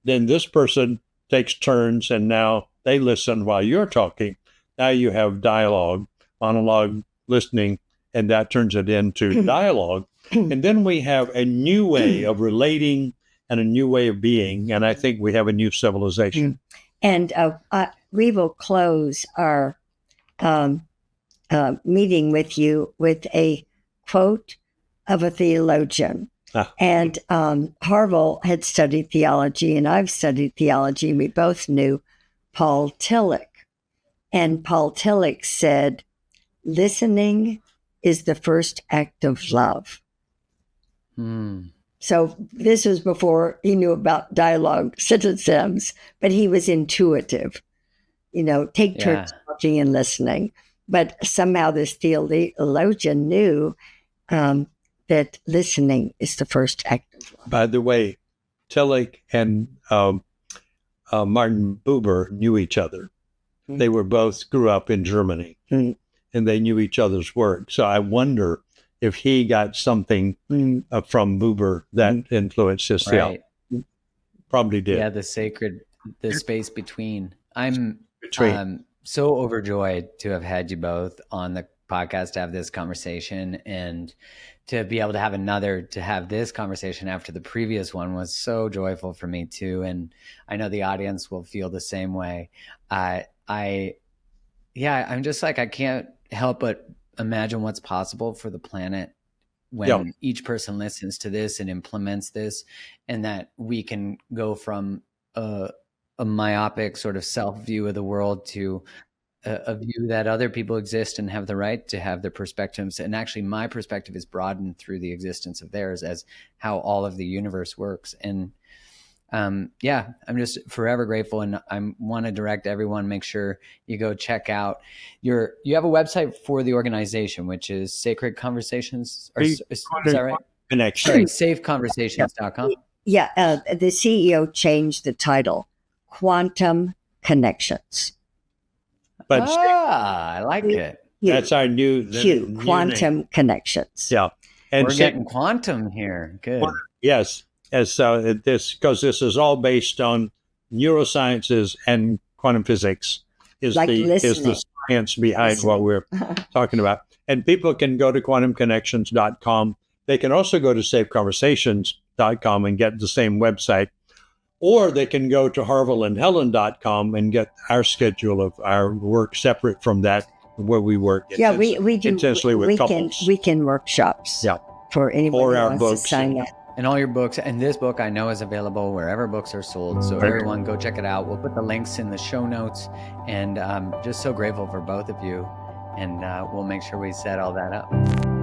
then this person takes turns and now they listen while you're talking. Now you have dialogue, monologue, listening, and that turns it into dialogue. And then we have a new way of relating and a new way of being. And I think we have a new civilization. And we will close our meeting with you with a quote of a theologian. And Harville had studied theology, and I've studied theology. We both knew Paul Tillich. And Paul Tillich said, listening is the first act of love. So this was before he knew about dialogue systems, but he was intuitive. Take turns talking and listening. But somehow this theologian knew that listening is the first act of love. By the way, Tillich and Martin Buber knew each other. They were both grew up in Germany, and they knew each other's work. So I wonder if he got something from Buber that influenced his theology. Probably did. Yeah, the space between. I'm so overjoyed to have had you both on the podcast to have this conversation, and to be able to have this conversation after the previous one was so joyful for me too. And I know the audience will feel the same way. I'm just like, I can't help but imagine what's possible for the planet when each person listens to this and implements this, and that we can go from a myopic sort of self view of the world to a view that other people exist and have the right to have their perspectives. And actually my perspective is broadened through the existence of theirs as how all of the universe works. And I'm just forever grateful. And I want to direct everyone, make sure you go check out you have a website for the organization, which is Sacred Conversations. Is that right? Connection. Safeconversations.com. Yeah. The CEO changed the title, Quantum Connections. But I like it. That's our new Quantum name. Connections. Yeah. And we're getting quantum here. Good. Yes. Because this is all based on neurosciences and quantum physics is the science behind what we're talking about. And people can go to quantumconnections.com. They can also go to safeconversations.com and get the same website. Or they can go to harvilleandhelen.com and get our schedule of our work separate from that, where we work. Yeah, we do intensely with couples. Weekend workshops. Yeah, for anyone who our wants books to sign up. And all your books, and this book I know is available wherever books are sold. So everyone go check it out. We'll put the links in the show notes, and I'm just so grateful for both of you. And we'll make sure we set all that up.